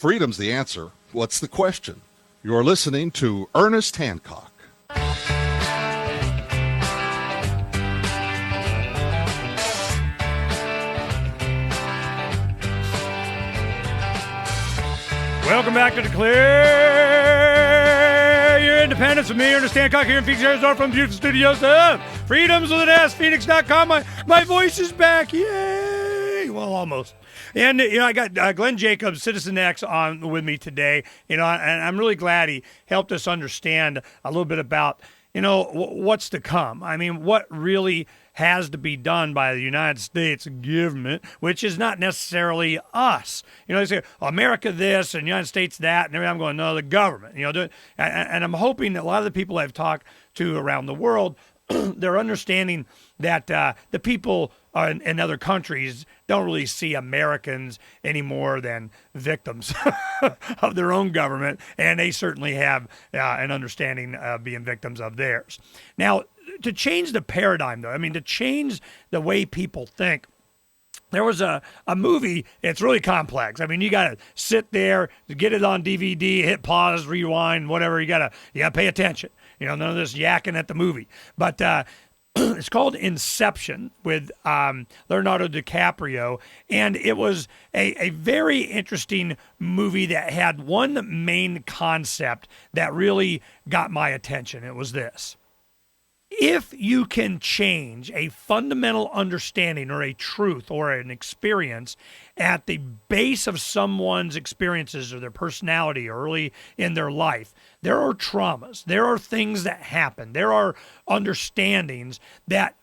freedom's the answer. What's the question? You're listening to Ernest Hancock. Welcome back to Declare Your Independence with me, Ernest Hancock, here in Phoenix, Arizona, from the beautiful studios of Freedoms with an S, Phoenix.com. My voice is back. Yay! Well, almost. And, I got Glenn Jacobs, Citizen X, on with me today, and I'm really glad he helped us understand a little bit about, what's to come. I mean, what really has to be done by the United States government, which is not necessarily us. They say, America this and United States that, and I'm going, no, the government. And I'm hoping that a lot of the people I've talked to around the world, they're understanding that the people in other countries don't really see Americans any more than victims of their own government, and they certainly have an understanding of being victims of theirs. Now, to change the paradigm, though, to change the way people think, there was a movie. It's really complex. You got to sit there, get it on DVD, hit pause, rewind, whatever. You got to pay attention. None of this yakking at the movie. But it's called Inception with Leonardo DiCaprio, and it was a very interesting movie that had one main concept that really got my attention. It was this. If you can change a fundamental understanding or a truth or an experience at the base of someone's experiences or their personality early in their life, there are traumas, there are things that happen, there are understandings that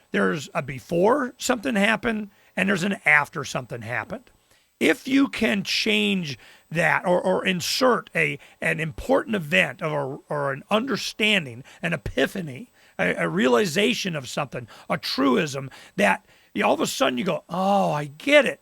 there's a before something happened and there's an after something happened. If you can change that or insert an important event or an understanding, an epiphany, a realization of something, a truism that all of a sudden you go, oh, I get it.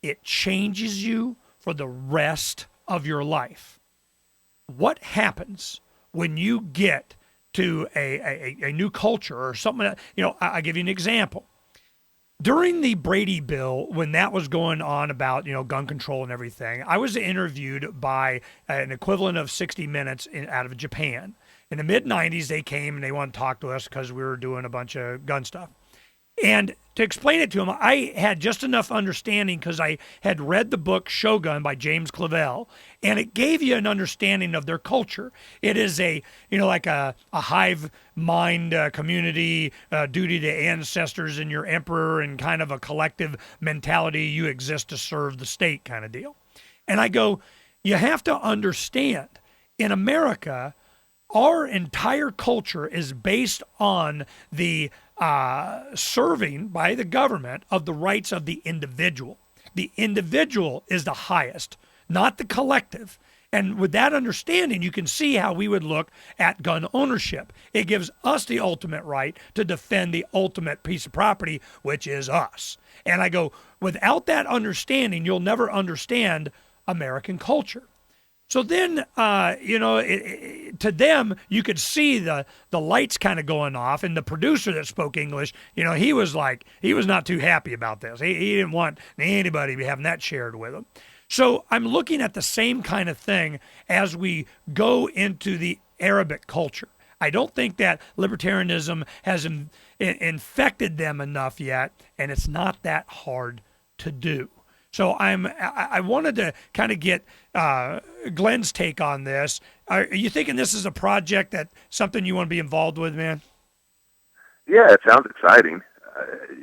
It changes you for the rest of your life. What happens when you get to a new culture or something? I'll give you an example. During the Brady Bill, when that was going on about, gun control and everything, I was interviewed by an equivalent of 60 Minutes out of Japan. In the mid-'90s, they came and they wanted to talk to us because we were doing a bunch of gun stuff. And to explain it to them, I had just enough understanding because I had read the book Shogun by James Clavell, and it gave you an understanding of their culture. It is like a hive mind community, duty to ancestors and your emperor, and kind of a collective mentality. You exist to serve the state kind of deal. And I go, you have to understand, in America, our entire culture is based on the serving by the government of the rights of the individual. The individual is the highest, not the collective. And with that understanding, you can see how we would look at gun ownership. It gives us the ultimate right to defend the ultimate piece of property, which is us. And I go, without that understanding, you'll never understand American culture. So then, to them, you could see the lights kind of going off, and the producer that spoke English, he was not too happy about this. He didn't want anybody having that shared with him. So I'm looking at the same kind of thing as we go into the Arabic culture. I don't think that libertarianism has infected them enough yet, and it's not that hard to do. So I wanted to kind of get Glenn's take on this. Are you thinking this is a project that something you want to be involved with, man? Yeah, it sounds exciting.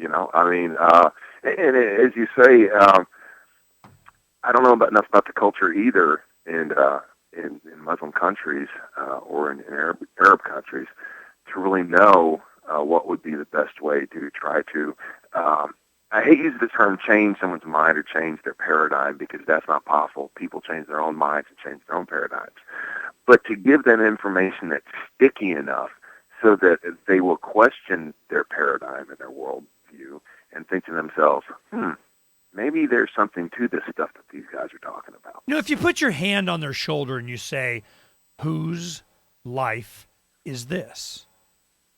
And as you say, I don't know enough about the culture either in Muslim countries or in Arab countries to really know what would be the best way to try to. I hate using the term change someone's mind or change their paradigm because that's not possible. People change their own minds and change their own paradigms. But to give them information that's sticky enough so that they will question their paradigm and their worldview and think to themselves, maybe there's something to this stuff that these guys are talking about. If you put your hand on their shoulder and you say, whose life is this?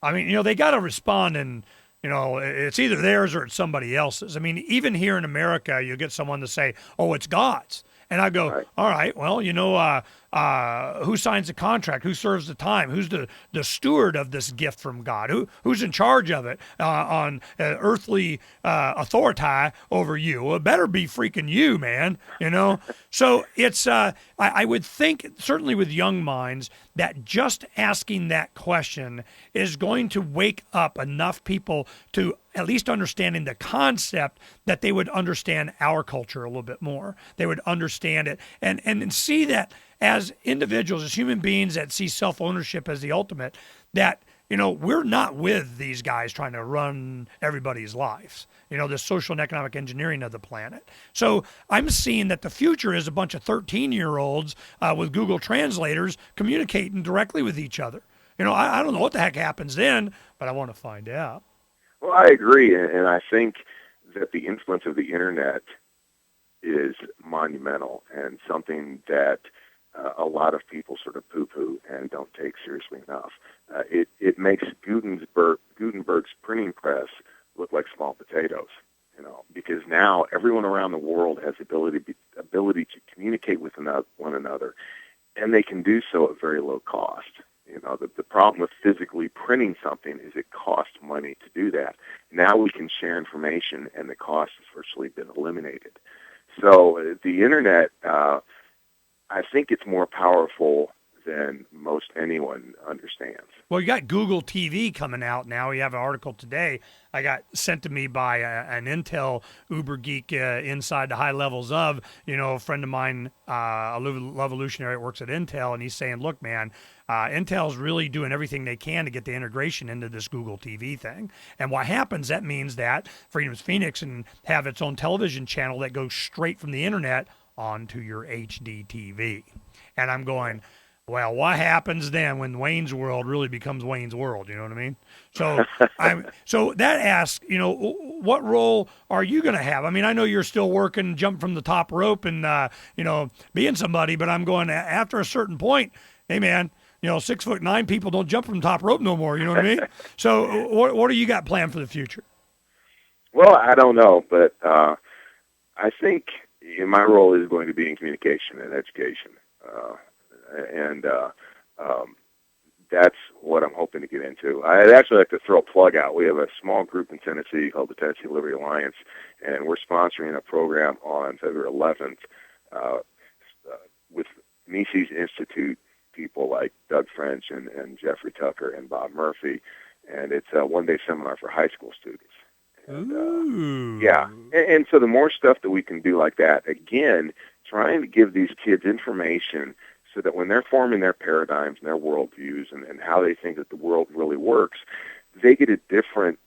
They got to respond and, it's either theirs or it's somebody else's. Even here in America, you'll get someone to say, oh, it's God's. And I go, Right. all right, well, who signs the contract? Who serves the time? Who's the steward of this gift from God? Who's in charge of it on earthly authority over you? Well, it better be freaking you, man. So it's I would think, certainly with young minds, that just asking that question is going to wake up enough people to at least understanding the concept that they would understand our culture a little bit more. They would understand it and see that as individuals, as human beings that see self-ownership as the ultimate, that, we're not with these guys trying to run everybody's lives, the social and economic engineering of the planet. So I'm seeing that the future is a bunch of 13-year-olds with Google translators communicating directly with each other. I don't know what the heck happens then, but I want to find out. Well, I agree, and I think that the influence of the internet is monumental and something that a lot of people sort of poo-poo and don't take seriously enough. It makes Gutenberg's printing press look like small potatoes, because now everyone around the world has the ability to communicate with one another, and they can do so at very low cost. The problem with physically printing something is it costs money to do that. Now we can share information, and the cost has virtually been eliminated. So the internet, I think it's more powerful than most anyone understands. Well, you got Google TV coming out now. We have an article today I got sent to me by an Intel uber geek inside the high levels of, a friend of mine, a Levolutionary that works at Intel, and he's saying, look, man, Intel's really doing everything they can to get the integration into this Google TV thing. And what happens, that means that Freedom's Phoenix can have its own television channel that goes straight from the internet onto your HD TV. And I'm going, well, what happens then when Wayne's World really becomes Wayne's World? You know what I mean? So so that asks, what role are you going to have? I mean, I know you're still working, jump from the top rope and, being somebody, but I'm going, after a certain point, hey, man, 6'9" people don't jump from the top rope no more. You know what I mean? So what do you got planned for the future? Well, I don't know, but I think my role is going to be in communication and education. And that's what I'm hoping to get into. I'd actually like to throw a plug out. We have a small group in Tennessee called the Tennessee Liberty Alliance, and we're sponsoring a program on February 11th with Mises Institute people like Doug French and Jeffrey Tucker and Bob Murphy, and it's a one-day seminar for high school students. And, and so the more stuff that we can do like that, again, trying to give these kids information so that when they're forming their paradigms and their worldviews and how they think that the world really works, they get a different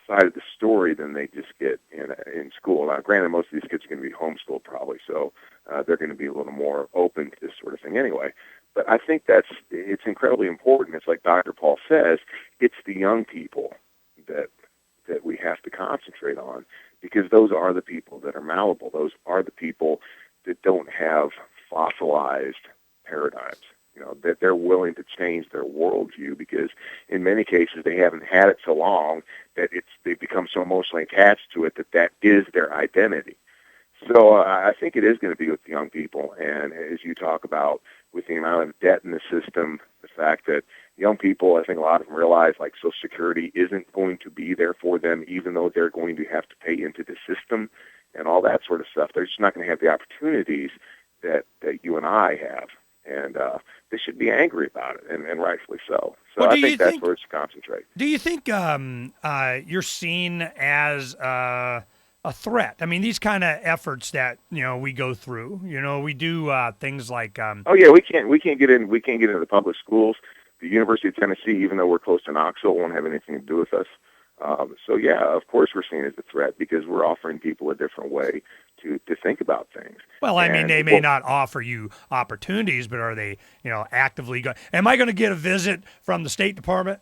side of the story than they just get in school. Now, granted, most of these kids are going to be homeschooled probably, so they're going to be a little more open to this sort of thing anyway. But I think it's incredibly important. It's like Dr. Paul says, it's the young people that we have to concentrate on, because those are the people that are malleable. Those are the people that don't have fossilized paradigms, that they're willing to change their worldview, because in many cases they haven't had it so long that they've become so emotionally attached to it that is their identity. So I think it is going to be with the young people, and as you talk about with the amount of debt in the system, the fact that young people, I think a lot of them realize like Social Security isn't going to be there for them, even though they're going to have to pay into the system and all that sort of stuff. They're just not going to have the opportunities that you and I have. And they should be angry about it, and rightfully so. So I think that's where it's concentrate. Do you think you're seen as a threat? I mean, these kind of efforts that we go through. We do things like. We can't get in. We can't get into the public schools. The University of Tennessee, even though we're close to Knoxville, won't have anything to do with us. So of course we're seen as a threat, because we're offering people a different way to think about things. Well, I mean, they may not offer you opportunities, but are they, actively going? Am I going to get a visit from the State Department?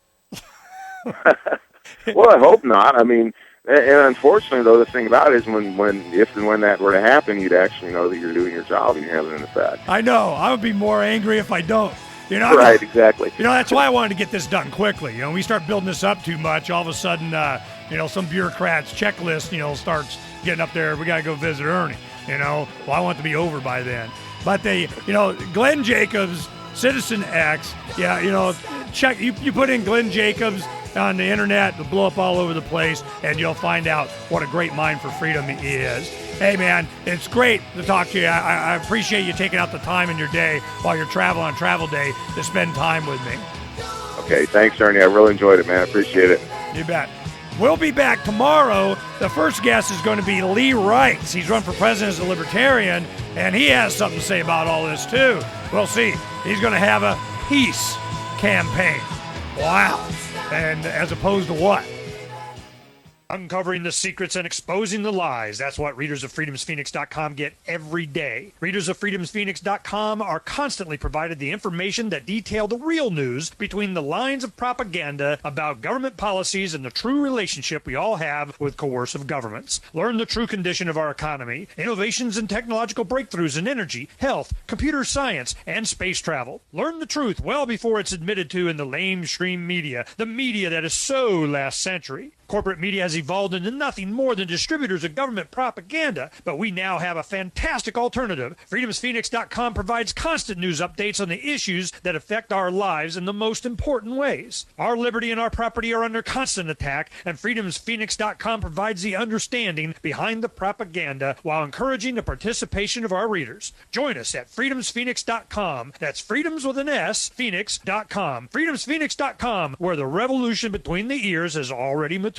Well, I hope not. I mean, and unfortunately, though, the thing about it is if and when that were to happen, you'd actually know that you're doing your job and you're having an effect. I know. I would be more angry if I don't. Right, exactly. That's why I wanted to get this done quickly. We start building this up too much, all of a sudden, some bureaucrat's checklist, starts getting up there. We got to go visit Ernie. Well, I want it to be over by then. But Glenn Jacobs, Citizen X, check, you put in Glenn Jacobs on the internet, it'll blow up all over the place, and you'll find out what a great mind for freedom he is. Hey, man, it's great to talk to you. I appreciate you taking out the time in your day while you're traveling on travel day to spend time with me. Okay, thanks, Ernie. I really enjoyed it, man. I appreciate it. You bet. We'll be back tomorrow. The first guest is going to be Lee Wright. He's run for president as a libertarian, and he has something to say about all this, too. We'll see. He's going to have a peace campaign. Wow. And as opposed to what? Uncovering the secrets and exposing the lies. That's what readers of freedomsphoenix.com get every day. Readers of freedomsphoenix.com are constantly provided the information that detail the real news between the lines of propaganda about government policies and the true relationship we all have with coercive governments. Learn the true condition of our economy, innovations and technological breakthroughs in energy, health, computer science, and space travel. Learn the truth well before it's admitted to in the lamestream media, the media that is so last century. Corporate media has evolved into nothing more than distributors of government propaganda, but we now have a fantastic alternative. FreedomsPhoenix.com provides constant news updates on the issues that affect our lives in the most important ways. Our liberty and our property are under constant attack, and FreedomsPhoenix.com provides the understanding behind the propaganda while encouraging the participation of our readers. Join us at FreedomsPhoenix.com. That's freedoms with an S, Phoenix.com. FreedomsPhoenix.com, where the revolution between the ears has already matured.